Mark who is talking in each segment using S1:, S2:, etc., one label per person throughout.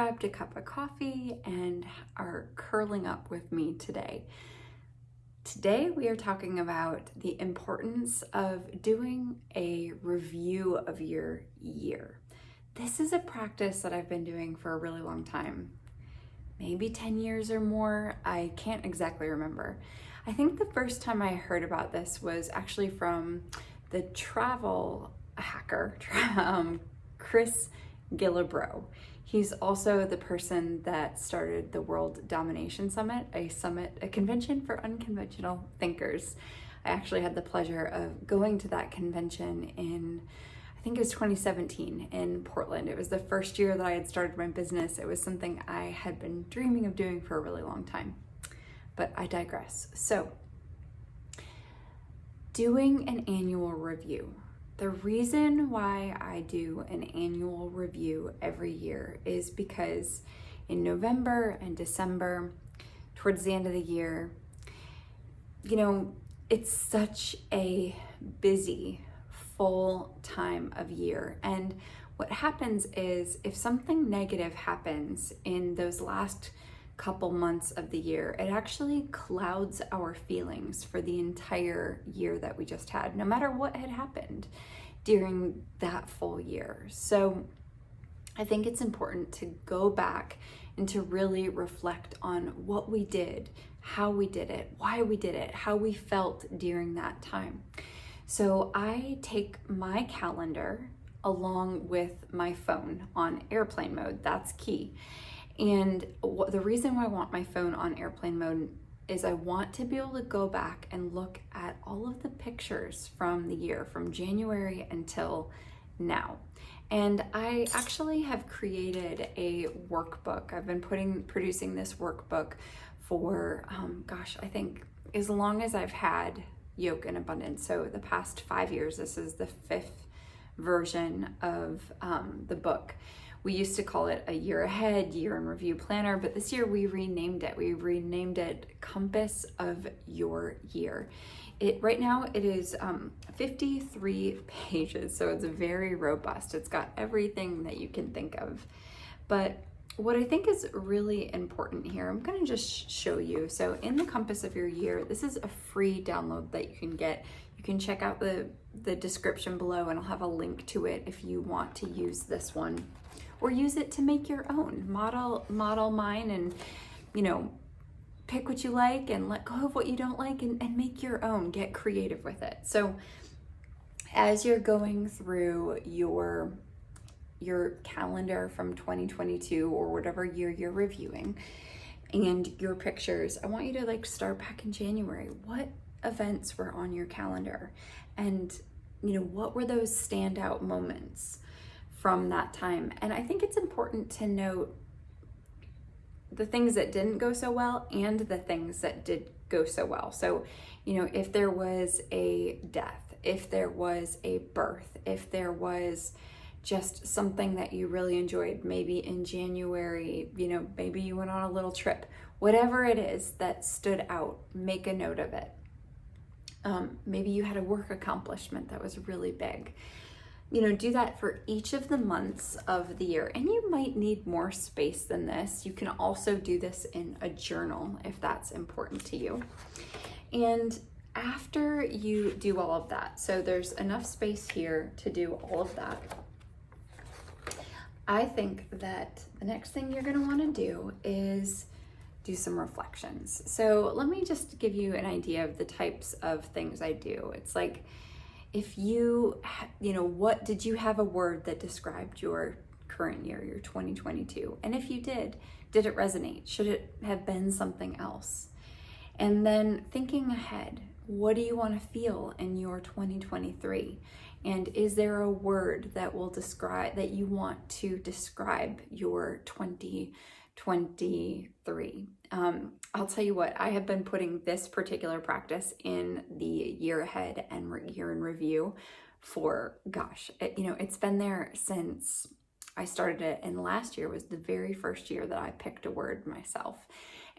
S1: grabbed a cup of coffee and are curling up with me today. Today we are talking about the importance of doing a review of your year. This is a practice that I've been doing for a really long time, maybe 10 years or more. I can't exactly remember. I think the first time I heard about this was actually from the travel hacker, Chris Guillebeau. He's also the person that started the World Domination Summit, a convention for unconventional thinkers. I actually had the pleasure of going to that convention I think it was 2017 in Portland. It was the first year that I had started my business. It was something I had been dreaming of doing for a really long time, but I digress. So, doing an annual review. The reason why I do an annual review every year is because in November and December, towards the end of the year, it's such a busy, full time of year. And what happens is if something negative happens in those last couple months of the year, it actually clouds our feelings for the entire year that we just had, no matter what had happened during that full year. So I think it's important to go back and to really reflect on what we did, how we did it, why we did it, how we felt during that time. So I take my calendar along with my phone on airplane mode. That's key. And the reason why I want my phone on airplane mode is I want to be able to go back and look at all of the pictures from the year, from January until now. And I actually have created a workbook. I've been producing this workbook for, I think as long as I've had Yoke in Abundance. So the past 5 years, this is the 5th version of the book. We used to call it a year ahead, year in review planner, but this year we renamed it. We renamed it Compass of Your Year. Right now it is 53 pages, so it's very robust. It's got everything that you can think of. But what I think is really important here, I'm going to just show you. So in the Compass of Your Year, this is a free download that you can get. You can check out the description below, and I'll have a link to it if you want to use this one. Or use it to make your own. Model mine and, pick what you like and let go of what you don't like and make your own. Get creative with it. So as you're going through your calendar from 2022 or whatever year you're reviewing and your pictures, I want you to start back in January. What events were on your calendar? And, what were those standout moments from that time? And I think it's important to note the things that didn't go so well and the things that did go so well. So, if there was a death, if there was a birth, if there was just something that you really enjoyed, maybe in January, maybe you went on a little trip, whatever it is that stood out, make a note of it. Maybe you had a work accomplishment that was really big. Do that for each of the months of the year. And you might need more space than this. You can also do this in a journal if that's important to you. And after you do all of that, so there's enough space here to do all of that, I think that the next thing you're going to want to do is do some reflections. So let me just give you an idea of the types of things I do. It's like, if what did you have a word that described your current year, your 2022? And if you did it resonate? Should it have been something else? And then thinking ahead, what do you want to feel in your 2023? And is there a word that you want to describe your 2023? I'll tell you what, I have been putting this particular practice in the year ahead and year in review for, it's been there since I started it. And last year was the very first year that I picked a word myself.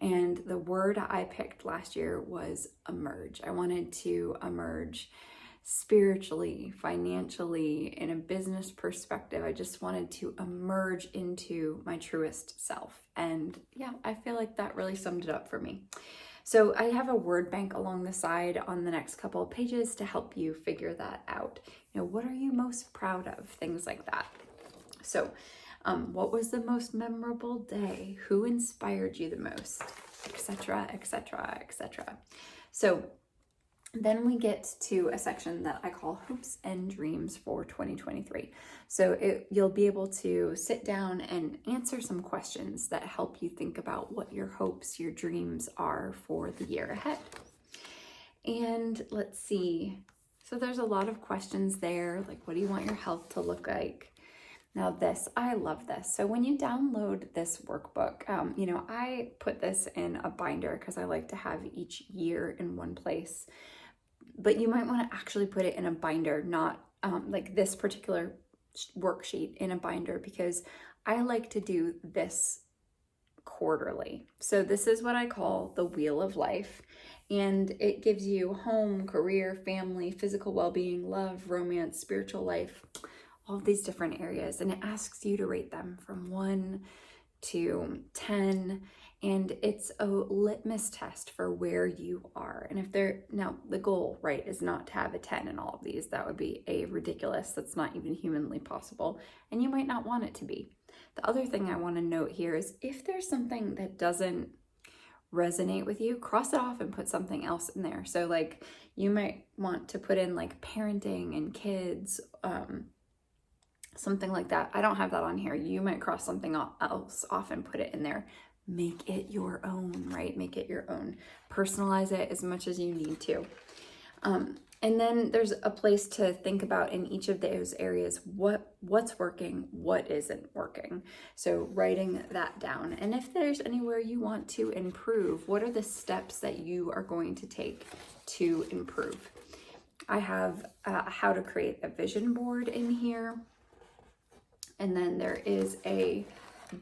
S1: And the word I picked last year was emerge. I wanted to emerge spiritually, financially, in a business perspective. I just wanted to emerge into my truest self. And yeah, I feel like that really summed it up for me. So I have a word bank along the side on the next couple of pages to help you figure that out. What are you most proud of? Things like that. So what was the most memorable day? Who inspired you the most? Etc., etc., etc. So then we get to a section that I call Hopes and Dreams for 2023. So you'll be able to sit down and answer some questions that help you think about what your hopes, your dreams are for the year ahead. And let's see. So there's a lot of questions there, like what do you want your health to look like? Now I love this. So when you download this workbook, I put this in a binder because I like to have each year in one place. But you might want to actually put it in a binder, not like this particular worksheet in a binder, because I like to do this quarterly. So this is what I call the Wheel of Life. And it gives you home, career, family, physical well-being, love, romance, spiritual life, all of these different areas. And it asks you to rate them from 1 to 10. And it's a litmus test for where you are. And now the goal, right, is not to have a 10 in all of these. That would be ridiculous. That's not even humanly possible. And you might not want it to be. The other thing I want to note here is if there's something that doesn't resonate with you, cross it off and put something else in there. So like you might want to put in like parenting and kids, something like that. I don't have that on here. You might cross something else off and put it in there. Make it your own, right? Make it your own. Personalize it as much as you need to. And then there's a place to think about in each of those areas, what's working, what isn't working. So writing that down. And if there's anywhere you want to improve, what are the steps that you are going to take to improve? I have how to create a vision board in here. And then there is a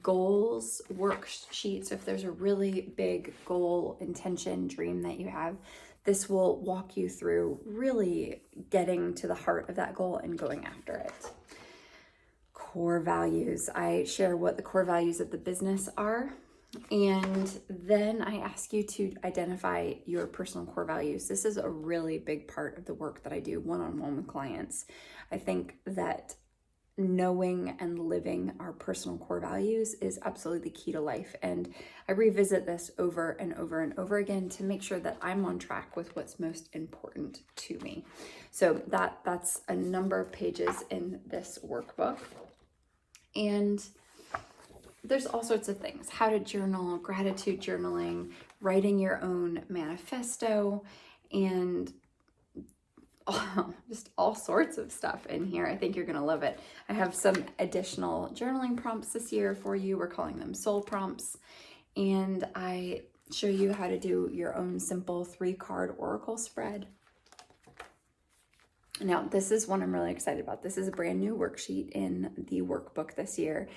S1: goals worksheet. So if there's a really big goal, intention, dream that you have, this will walk you through really getting to the heart of that goal and going after it. Core values. I share what the core values of the business are. And then I ask you to identify your personal core values. This is a really big part of the work that I do one-on-one with clients. I think that knowing and living our personal core values is absolutely the key to life. And I revisit this over and over and over again to make sure that I'm on track with what's most important to me. So that's a number of pages in this workbook. And there's all sorts of things: how to journal, gratitude journaling, writing your own manifesto, and just all sorts of stuff in here. I think you're going to love it. I have some additional journaling prompts this year for you. We're calling them soul prompts. And I show you how to do your own simple 3-card oracle spread. Now, this is one I'm really excited about. This is a brand new worksheet in the workbook this year,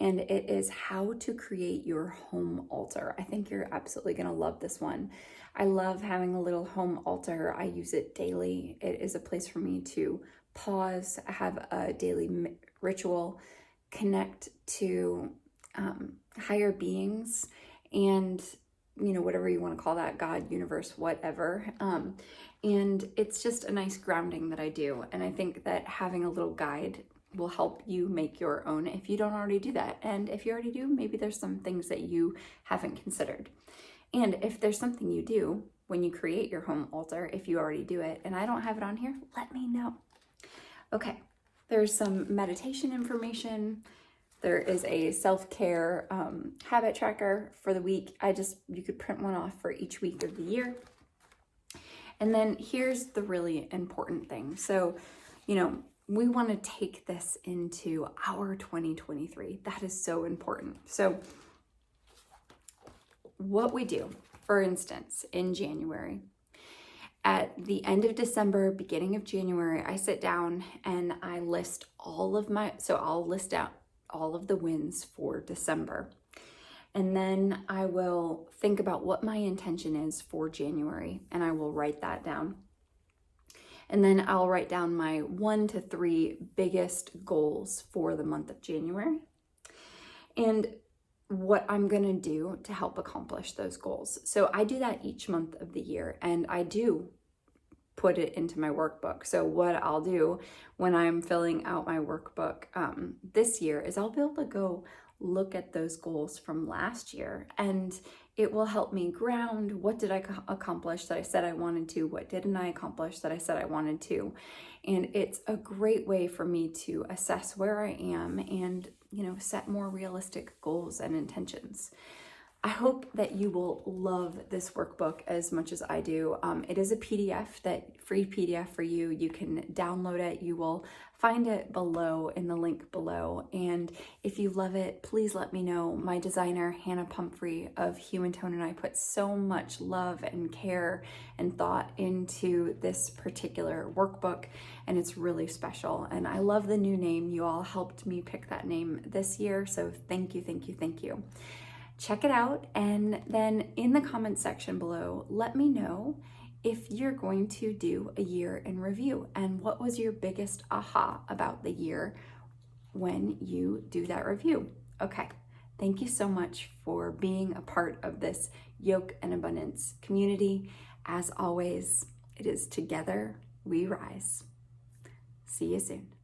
S1: and it is how to create your home altar. I think you're absolutely going to love this one. I love having a little home altar. I use it daily. It is a place for me to pause, have a daily ritual, connect to higher beings, and whatever you want to call that, God, universe, whatever. And it's just a nice grounding that I do. And I think that having a little guide will help you make your own if you don't already do that. And if you already do, maybe there's some things that you haven't considered. And if there's something you do when you create your home altar, if you already do it, and I don't have it on here, let me know. Okay, there's some meditation information. There is a self-care habit tracker for the week. You could print one off for each week of the year. And then here's the really important thing. So, we want to take this into our 2023. That is so important. So what we do, for instance, in January, at the end of December, beginning of January, I sit down and I list I'll list out all of the wins for December. And then I will think about what my intention is for January, and I will write that down. And then I'll write down my 1 to 3 biggest goals for the month of January and what I'm gonna do to help accomplish those goals. So I do that each month of the year, and I do put it into my workbook. So what I'll do when I'm filling out my workbook this year is I'll be able to go look at those goals from last year, and it will help me ground what did I accomplish that I said I wanted to, what didn't I accomplish that I said I wanted to. And it's a great way for me to assess where I am and, set more realistic goals and intentions. I hope that you will love this workbook as much as I do. It is a PDF, free PDF for you. You can download it. You will find it below in the link below. And if you love it, please let me know. My designer, Hannah Pumphrey of Human Tone, and I put so much love and care and thought into this particular workbook, and it's really special. And I love the new name. You all helped me pick that name this year, so thank you, thank you, thank you. Check it out, and then in the comments section below, let me know if you're going to do a year in review and what was your biggest aha about the year when you do that review. Okay, thank you so much for being a part of this Yoke and Abundance community. As always, it is together we rise. See you soon.